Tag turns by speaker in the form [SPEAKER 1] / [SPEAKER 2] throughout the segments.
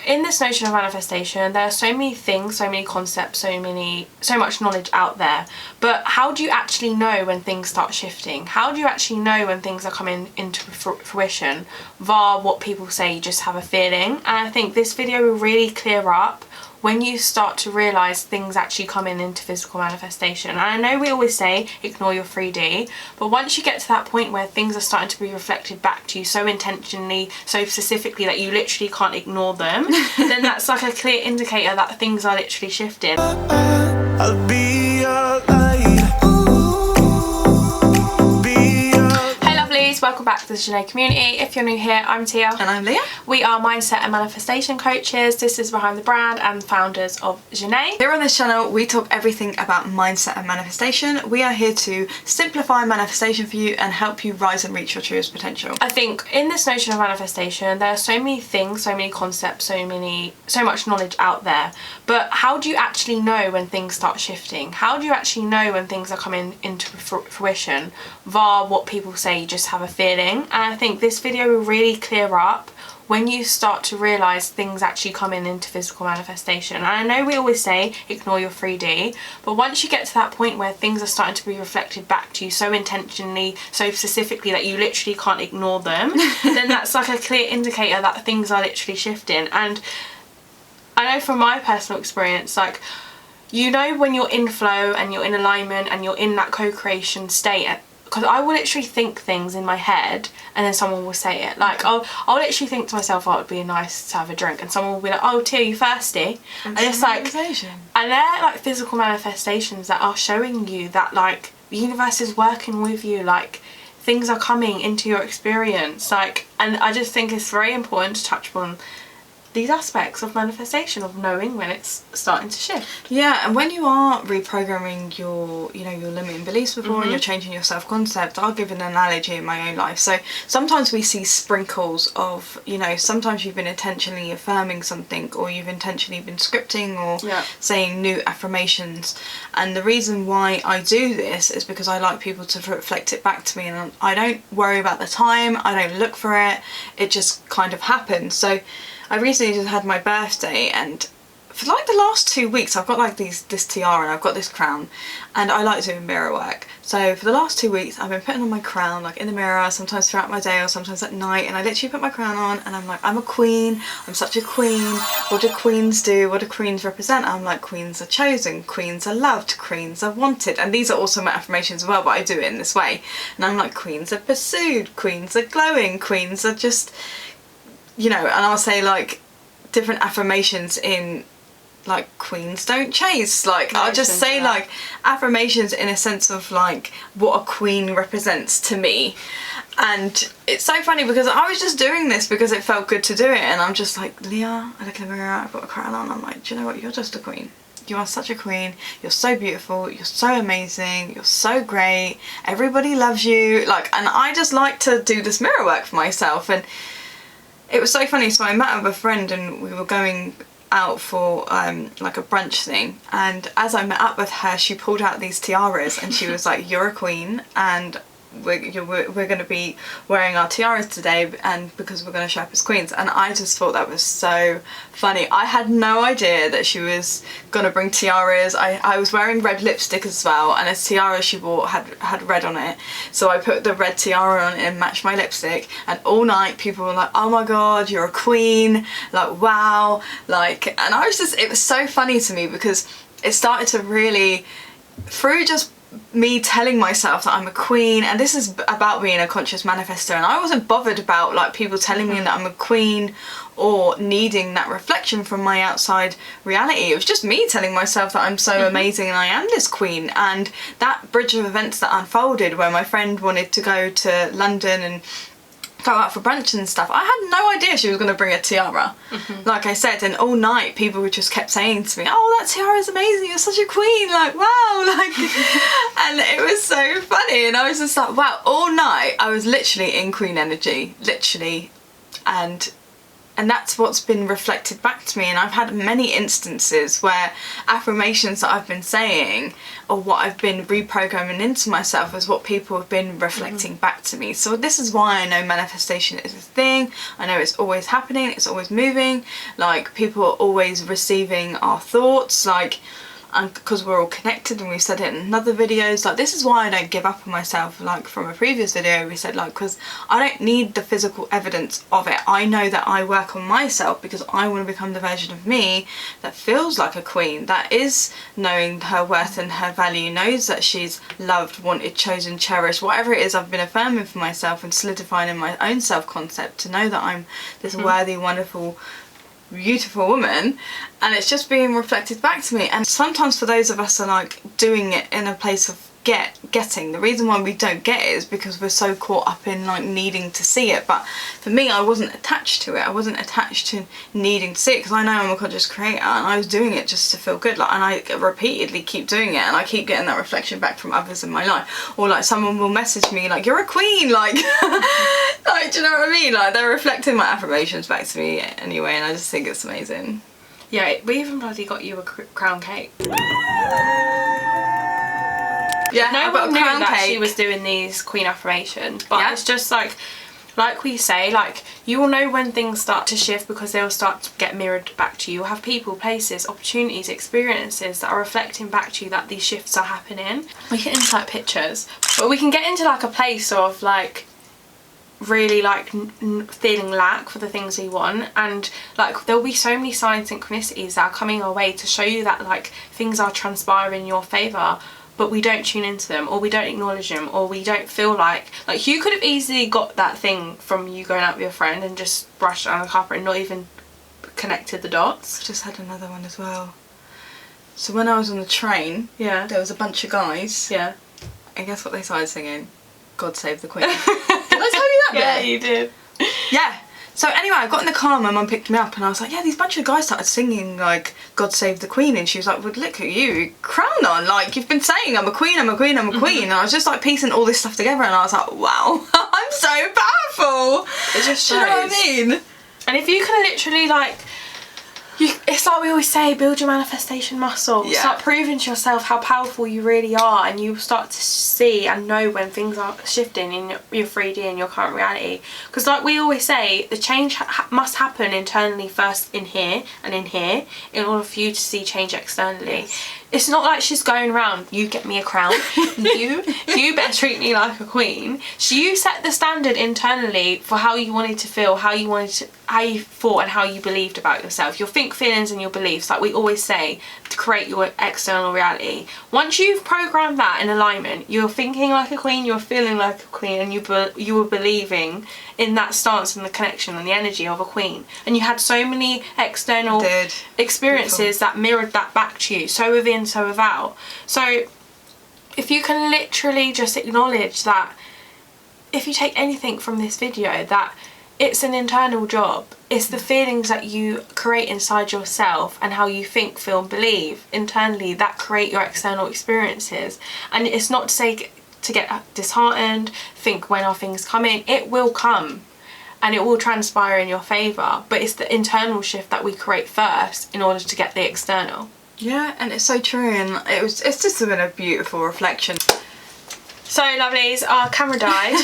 [SPEAKER 1] in this notion of manifestation, there are so many things, so many concepts, so much knowledge out there. But how do you actually know when things start shifting? How do you actually know when things are coming into fruition via what people say you just have a feeling? And I think this video will really clear up when you start to realise things actually coming into physical manifestation. And I know we always say ignore your 3D, but once you get to that point where things are starting to be reflected back to you so intentionally, so specifically that you literally can't ignore them, then that's like a clear indicator that things are literally shifting. I'll be your light. Welcome back to the Zhené community. If you're new here, I'm Tia.
[SPEAKER 2] And I'm Leah.
[SPEAKER 1] We are mindset and manifestation coaches. This is behind the brand and founders of Zhené.
[SPEAKER 2] Here on this channel, we talk everything about mindset and manifestation. We are here to simplify manifestation for you and help you rise and reach your truest potential.
[SPEAKER 1] I think in this notion of manifestation, there are so many things, so many concepts, so much knowledge out there. But how do you actually know when things start shifting? How do you actually know when things are coming into fruition via what people say you just have a feeling? And I think this video will really clear up when you start to realise things actually coming into physical manifestation. And I know we always say ignore your 3D, but once you get to that point where things are starting to be reflected back to you so intentionally, so specifically that you literally can't ignore them, then that's like a clear indicator that things are literally shifting. And I know from my personal experience, like, you know when you're in flow and you're in alignment and you're in that co-creation state, because I will literally think things in my head and then someone will say it. Like, I'll literally think to myself, oh, it'd be nice to have a drink, and someone will be like, oh, Tia, you thirsty? And it's like, and they're like physical manifestations that are showing you that like the universe is working with you, like things are coming into your experience. Like, and I just think it's very important to touch upon these aspects of manifestation, of knowing when it's starting to shift.
[SPEAKER 2] Yeah, and when you are reprogramming your, your limiting beliefs before, and you're changing your self-concept, I'll give an analogy in my own life. So sometimes we see sprinkles of, sometimes you've been intentionally affirming something, or you've intentionally been scripting or saying new affirmations. And the reason why I do this is because I like people to reflect it back to me, and I don't worry about the time, I don't look for it, it just kind of happens. So I recently just had my birthday, and for like the last 2 weeks I've got like this tiara and I've got this crown, and I like doing mirror work. So for the last 2 weeks I've been putting on my crown like in the mirror, sometimes throughout my day or sometimes at night, and I literally put my crown on and I'm like, I'm a queen, I'm such a queen. What do queens do? What do queens represent? I'm like, queens are chosen, queens are loved, queens are wanted. And these are also my affirmations as well, but I do it in this way. And I'm like, queens are pursued, queens are glowing, queens are just, and I'll say like different affirmations in like queens don't chase, like I'll just say like affirmations in a sense of like what a queen represents to me. And it's so funny because I was just doing this because it felt good to do it, and I'm just like, Leah, I look in the mirror, I've got a crown on, I'm like, do you know what, you're just a queen. You are such a queen, you're so beautiful, you're so amazing, you're so great, everybody loves you, like, and I just like to do this mirror work for myself. And it was so funny, so I met with a friend and we were going out for like a brunch thing, and as I met up with her, she pulled out these tiaras and she was like, you're a queen, and we're going to be wearing our tiaras today, and because we're going to show up as queens. And I just thought that was so funny. I had no idea that she was going to bring tiaras. I was wearing red lipstick as well, and a tiara she wore had red on it, so I put the red tiara on and matched my lipstick, and all night people were like, oh my god, you're a queen, like wow, like, and I was just, it was so funny to me because it started to really, through just me telling myself that I'm a queen, and this is about being a conscious manifestor, and I wasn't bothered about like people telling me that I'm a queen or needing that reflection from my outside reality. It was just me telling myself that I'm so amazing and I am this queen. And that bridge of events that unfolded where my friend wanted to go to London and go out for brunch and stuff, I had no idea she was going to bring a tiara. Like I said, and all night people just kept saying to me, oh, that tiara is amazing, you're such a queen, like wow, like and it was so funny, and I was just like, wow, all night I was literally in queen energy, literally. And And that's what's been reflected back to me. And I've had many instances where affirmations that I've been saying or what I've been reprogramming into myself is what people have been reflecting back to me. So this is why I know manifestation is a thing. I know it's always happening, it's always moving. Like, people are always receiving our thoughts, like, and because we're all connected, and we've said it in other videos, like, this is why I don't give up on myself. Like, from a previous video we said, like, because I don't need the physical evidence of it. I know that I work on myself because I want to become the version of me that feels like a queen, that is knowing her worth and her value, knows that she's loved, wanted, chosen, cherished, whatever it is I've been affirming for myself and solidifying in my own self-concept, to know that I'm this worthy, wonderful, beautiful woman. And it's just being reflected back to me. And sometimes for those of us are like doing it in a place of getting, the reason why we don't get it is because we're so caught up in like needing to see it. But for me, I wasn't attached to it. I wasn't attached to needing to see it, because I know I'm a conscious creator and I was doing it just to feel good. Like, and I repeatedly keep doing it, and I keep getting that reflection back from others in my life. Or like someone will message me like, you're a queen, like like, do you know what I mean? Like, they're reflecting my affirmations back to me anyway, and I just think it's amazing.
[SPEAKER 1] Yeah, we even bloody got you a crown cake.
[SPEAKER 2] Yeah,
[SPEAKER 1] no one knew that she was doing these queen affirmations, but it's just like we say, like, you will know when things start to shift because they will start to get mirrored back to you. You'll have people, places, opportunities, experiences that are reflecting back to you that these shifts are happening. We can insert pictures, but we can get into like a place of like really like feeling lack for the things we want, and like there'll be so many sign synchronicities that are coming our way to show you that like things are transpiring in your favour, but we don't tune into them, or we don't acknowledge them, or we don't feel like you could have easily got that thing from you going out with your friend and just brushed it on the carpet and not even connected the dots.
[SPEAKER 2] Just had another one as well. So when I was on the train, there was a bunch of guys, and guess what they started singing? God Save the Queen. Did I tell you that bit?
[SPEAKER 1] Yeah, you did.
[SPEAKER 2] Yeah. So anyway, I got in the car, my mum picked me up, and I was like, yeah, these bunch of guys started singing like God Save the Queen, and she was like, well, look at you, crown on, like, you've been saying I'm a queen, I'm a queen, I'm a queen. And I was just like piecing all this stuff together, and I was like, wow, I'm so powerful.
[SPEAKER 1] It just shows.
[SPEAKER 2] Do you know what I mean?
[SPEAKER 1] And if you can literally like, it's like we always say, build your manifestation muscle. Start proving to yourself how powerful you really are, and you start to see and know when things are shifting in your 3D and your current reality. Because like we always say, the change must happen internally first, in here and in here, in order for you to see change externally. It's not like she's going around, you get me a crown, you better treat me like a queen. So you set the standard internally for how you wanted to feel, how you thought and how you believed about yourself. Your think, feelings and your beliefs, like we always say, to create your external reality. Once you've programmed that in alignment, you're thinking like a queen, you're feeling like a queen, and you were believing in that stance and the connection and the energy of a queen. And you had so many external experiences that mirrored that back to you, so within, so without. So if you can literally just acknowledge that, if you take anything from this video, that it's an internal job. It's the feelings that you create inside yourself and how you think, feel and believe internally that create your external experiences. And it's not to say to get disheartened, think when are things coming. It will come and it will transpire in your favour, but it's the internal shift that we create first in order to get the external.
[SPEAKER 2] Yeah, and it's so true, and it's just been a beautiful reflection.
[SPEAKER 1] So lovelies, our camera died,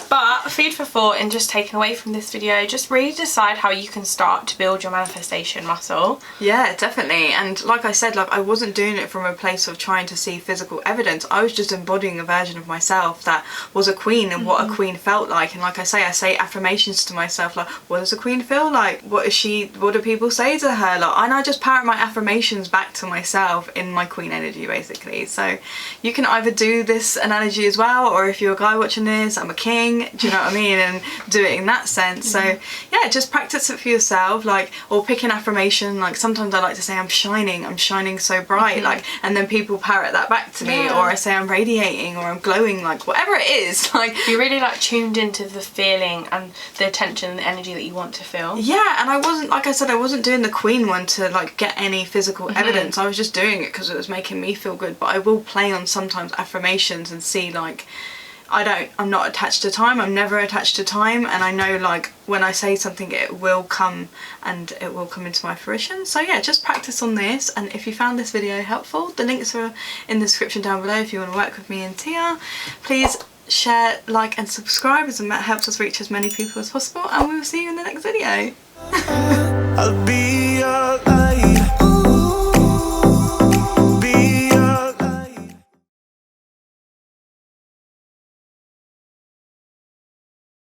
[SPEAKER 1] but food for thought in just taking away from this video, just really decide how you can start to build your manifestation muscle.
[SPEAKER 2] Yeah, definitely. And like I said, like, I wasn't doing it from a place of trying to see physical evidence. I was just embodying a version of myself that was a queen and what a queen felt like. And like I say affirmations to myself, like, what does a queen feel like? What do people say to her? Like, and I just parrot my affirmations back to myself in my queen energy, basically. So you can either do this analogy as well, or if you're a guy watching this, I'm a king, do you know what I mean, and do it in that sense. So yeah, just practice it for yourself, like, or pick an affirmation. Like, sometimes I like to say I'm shining so bright, like, and then people parrot that back to me, or I say I'm radiating, or I'm glowing, like, whatever it is. Like,
[SPEAKER 1] you're really like tuned into the feeling and the attention and the energy that you want to feel.
[SPEAKER 2] Yeah, and I wasn't, like I said, I wasn't doing the queen one to like get any physical evidence. I was just doing it because it was making me feel good. But I will play on sometimes affirmations and see, like, I'm not attached to time. I'm never attached to time, and I know like when I say something it will come, and it will come into my fruition. So yeah, just practice on this. And if you found this video helpful, the links are in the description down below if you want to work with me and Tia. Please share, like and subscribe, as that helps us reach as many people as possible, and we will see you in the next video.
[SPEAKER 3] I'll be